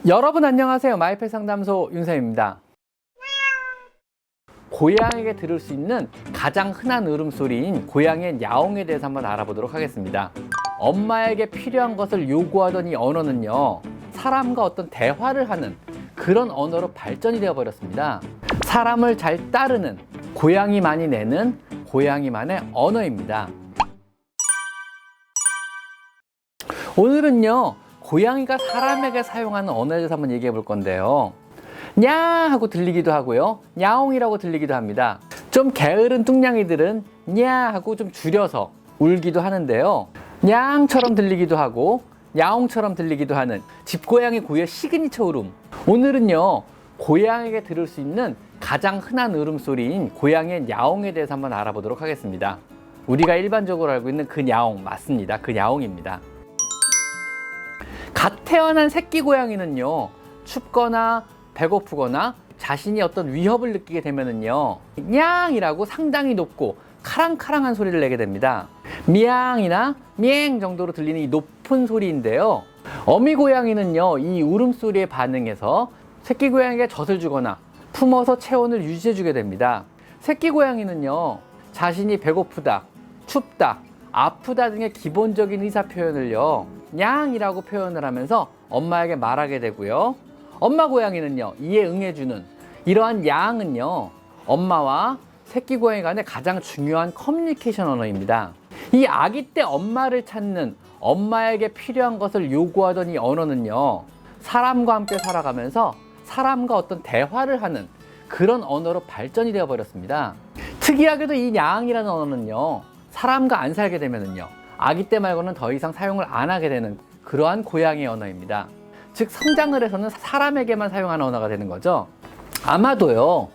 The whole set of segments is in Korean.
여러분 안녕하세요. 마이펫 상담소 윤쌤입니다. 고양이에게 들을 수 있는 가장 흔한 울음소리인 고양이의 야옹에 대해서 한번 알아보도록 하겠습니다. 엄마에게 필요한 것을 요구하던 이 언어는요, 사람과 어떤 대화를 하는 그런 언어로 발전이 되어 버렸습니다. 사람을 잘 따르는, 고양이만이 내는 고양이만의 언어입니다. 오늘은요, 고양이가 사람에게 사용하는 언어에 대해서 한번 얘기해 볼 건데요. 냐 하고 들리기도 하고요, 야옹이라고 들리기도 합니다. 좀 게으른 뚱냥이들은 냐 하고 좀 줄여서 울기도 하는데요, 냥처럼 들리기도 하고 야옹처럼 들리기도 하는 집고양이 고유의 시그니처 울음. 오늘은요, 고양이에게 들을 수 있는 가장 흔한 울음소리인 고양이의 야옹에 대해서 한번 알아보도록 하겠습니다. 우리가 일반적으로 알고 있는 그 야옹 맞습니다. 그 야옹입니다. 갓 태어난 새끼 고양이는요, 춥거나 배고프거나 자신이 어떤 위협을 느끼게 되면은요, 냥이라고 상당히 높고 카랑카랑한 소리를 내게 됩니다. 미앙이나 미엥 정도로 들리는 이 높은 소리인데요, 어미 고양이는요, 이 울음소리에 반응해서 새끼 고양이에게 젖을 주거나 품어서 체온을 유지해 주게 됩니다. 새끼 고양이는요, 자신이 배고프다, 춥다, 아프다 등의 기본적인 의사 표현을요, 냥이라고 표현을 하면서 엄마에게 말하게 되고요, 엄마 고양이는요, 이에 응해주는 이러한 냥은요, 엄마와 새끼 고양이 간의 가장 중요한 커뮤니케이션 언어입니다. 이 아기 때 엄마를 찾는, 엄마에게 필요한 것을 요구하던 이 언어는요, 사람과 함께 살아가면서 사람과 어떤 대화를 하는 그런 언어로 발전이 되어 버렸습니다. 특이하게도 이 냥이라는 언어는요, 사람과 안 살게 되면은요, 아기 때 말고는 더 이상 사용을 안 하게 되는 그러한 고양이 언어입니다. 즉, 성장을 해서는 사람에게만 사용하는 언어가 되는 거죠. 아마도요,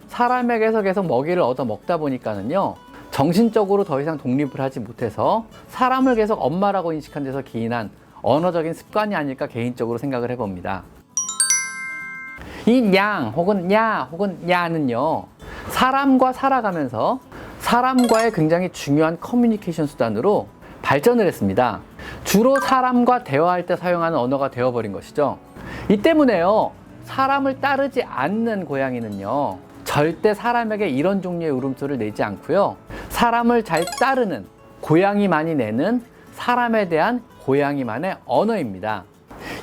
사람에게서 계속 먹이를 얻어 먹다 보니까는요, 정신적으로 더 이상 독립을 하지 못해서 사람을 계속 엄마라고 인식한 데서 기인한 언어적인 습관이 아닐까 개인적으로 생각을 해봅니다. 이 냥 혹은 야 혹은 야는요, 사람과 살아가면서 사람과의 굉장히 중요한 커뮤니케이션 수단으로 발전을 했습니다. 주로 사람과 대화할 때 사용하는 언어가 되어버린 것이죠. 이 때문에요, 사람을 따르지 않는 고양이는요, 절대 사람에게 이런 종류의 울음소리를 내지 않고요, 사람을 잘 따르는, 고양이만이 내는 사람에 대한 고양이만의 언어입니다.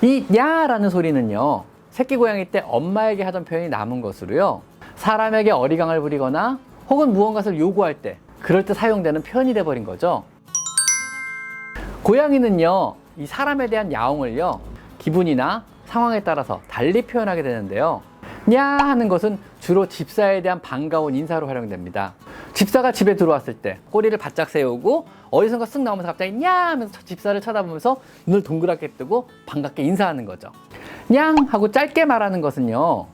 이 야라는 소리는요, 새끼 고양이 때 엄마에게 하던 표현이 남은 것으로요, 사람에게 어리광을 부리거나 혹은 무언가를 요구할 때, 그럴 때 사용되는 표현이 돼버린 거죠. 고양이는요, 이 사람에 대한 야옹을요, 기분이나 상황에 따라서 달리 표현하게 되는데요, 냐 하는 것은 주로 집사에 대한 반가운 인사로 활용됩니다. 집사가 집에 들어왔을 때 꼬리를 바짝 세우고 어디선가 쓱 나오면서 갑자기 냐 하면서 집사를 쳐다보면서 눈을 동그랗게 뜨고 반갑게 인사하는 거죠. 냥 하고 짧게 말하는 것은요,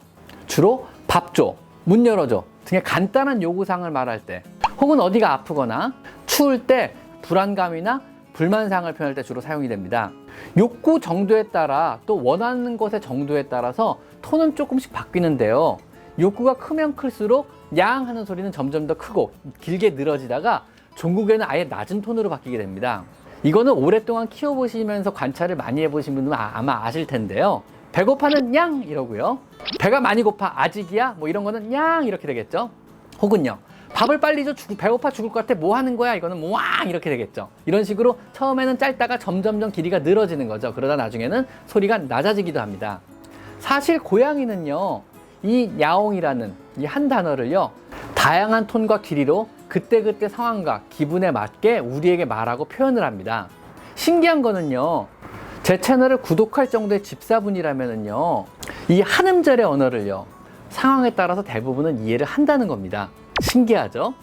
주로 밥 줘, 문 열어줘 등의 간단한 요구사항을 말할 때, 혹은 어디가 아프거나 추울 때 불안감이나 불만사항을 표현할 때 주로 사용이 됩니다. 욕구 정도에 따라, 또 원하는 것의 정도에 따라서 톤은 조금씩 바뀌는데요, 욕구가 크면 클수록 양 하는 소리는 점점 더 크고 길게 늘어지다가 종국에는 아예 낮은 톤으로 바뀌게 됩니다. 이거는 오랫동안 키워보시면서 관찰을 많이 해보신 분들은 아마 아실 텐데요, 배고파는 양 이러고요, 배가 많이 고파 아직이야 뭐 이런 거는 양 이렇게 되겠죠. 혹은요, 밥을 빨리 줘, 배고파 죽을 것 같아 뭐 하는 거야, 이거는 뭐 왕 이렇게 되겠죠. 이런 식으로 처음에는 짧다가 점점점 길이가 늘어지는 거죠. 그러다 나중에는 소리가 낮아지기도 합니다. 사실 고양이는요, 이 야옹이라는 이 한 단어를요, 다양한 톤과 길이로 그때그때 상황과 기분에 맞게 우리에게 말하고 표현을 합니다. 신기한 거는요, 제 채널을 구독할 정도의 집사분이라면은요, 이 한 음절의 언어를요, 상황에 따라서 대부분은 이해를 한다는 겁니다. 신기하죠?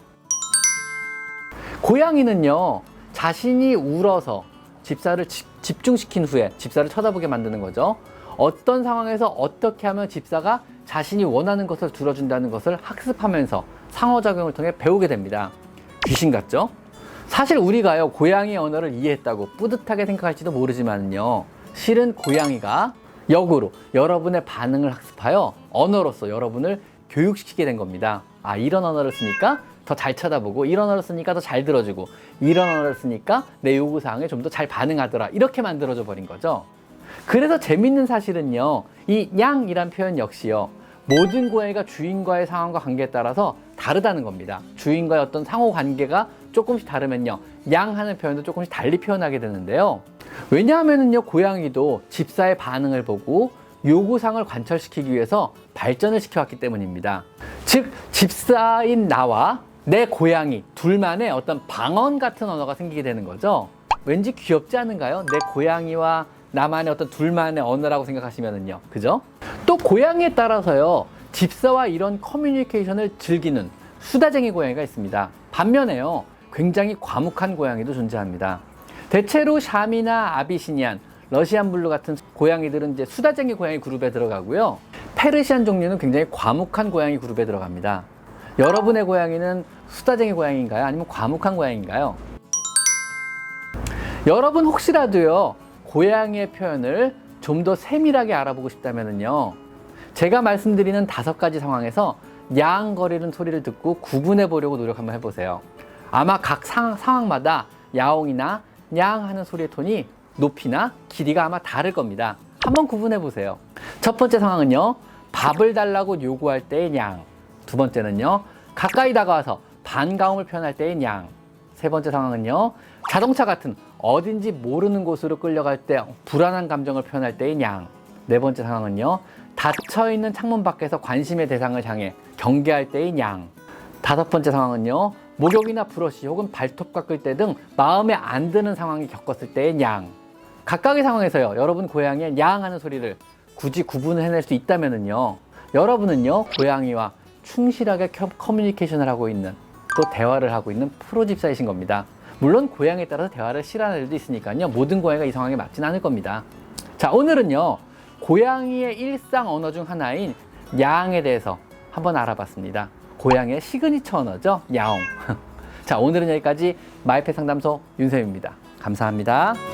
고양이는요, 자신이 울어서 집사를 집중시킨 후에 집사를 쳐다보게 만드는 거죠. 어떤 상황에서 어떻게 하면 집사가 자신이 원하는 것을 들어준다는 것을 학습하면서 상호작용을 통해 배우게 됩니다. 귀신 같죠? 사실 우리가요, 고양이의 언어를 이해했다고 뿌듯하게 생각할지도 모르지만요, 실은 고양이가 역으로 여러분의 반응을 학습하여 언어로서 여러분을 교육시키게 된 겁니다. 아, 이런 언어를 쓰니까 더 잘 쳐다보고, 이런 언어를 쓰니까 더 잘 들어주고, 이런 언어를 쓰니까 내 요구사항에 좀 더 잘 반응하더라, 이렇게 만들어져 버린 거죠. 그래서 재밌는 사실은요, 이 냥이란 표현 역시요, 모든 고양이가 주인과의 상황과 관계에 따라서 다르다는 겁니다. 주인과의 어떤 상호 관계가 조금씩 다르면요, 냥 하는 표현도 조금씩 달리 표현하게 되는데요. 왜냐하면요, 고양이도 집사의 반응을 보고 요구사항을 관철시키기 위해서 발전을 시켜왔기 때문입니다. 즉, 집사인 나와 내 고양이 둘만의 어떤 방언 같은 언어가 생기게 되는 거죠. 왠지 귀엽지 않은가요? 내 고양이와 나만의 어떤 둘만의 언어라고 생각하시면은요, 그죠? 또 고양이에 따라서요, 집사와 이런 커뮤니케이션을 즐기는 수다쟁이 고양이가 있습니다. 반면에요, 굉장히 과묵한 고양이도 존재합니다. 대체로 샤미나 아비시니안, 러시안 블루 같은 고양이들은 이제 수다쟁이 고양이 그룹에 들어가고요. 페르시안 종류는 굉장히 과묵한 고양이 그룹에 들어갑니다. 여러분의 고양이는 수다쟁이 고양이인가요? 아니면 과묵한 고양이인가요? 여러분 혹시라도요, 고양이의 표현을 좀 더 세밀하게 알아보고 싶다면요, 제가 말씀드리는 5가지 상황에서 야옹거리는 소리를 듣고 구분해 보려고 노력 한번 해보세요. 아마 각 상황마다 야옹이나 냥 하는 소리의 톤이 높이나 길이가 아마 다를 겁니다. 한번 구분해 보세요. 첫 번째 상황은요, 밥을 달라고 요구할 때의 냥. 두 번째는요, 가까이 다가와서 반가움을 표현할 때의 냥. 세 번째 상황은요, 자동차 같은 어딘지 모르는 곳으로 끌려갈 때 불안한 감정을 표현할 때의 냥. 네 번째 상황은요, 닫혀있는 창문 밖에서 관심의 대상을 향해 경계할 때의 냥. 다섯 번째 상황은요, 목욕이나 브러쉬 혹은 발톱 깎을 때 등 마음에 안 드는 상황이 겪었을 때의 냥. 각각의 상황에서요, 여러분 고양이의 냥 하는 소리를 굳이 구분을 해낼 수 있다면은요, 여러분은요, 고양이와 충실하게 커뮤니케이션을 하고 있는, 또 대화를 하고 있는 프로 집사이신 겁니다. 물론 고양이에 따라서 대화를 싫어하는 일도 있으니까요, 모든 고양이가 이 상황에 맞진 않을 겁니다. 자, 오늘은요, 고양이의 일상 언어 중 하나인 야옹에 대해서 한번 알아봤습니다. 고양이의 시그니처 언어죠, 야옹. 자, 오늘은 여기까지 마이펫 상담소 윤쌤입니다. 감사합니다.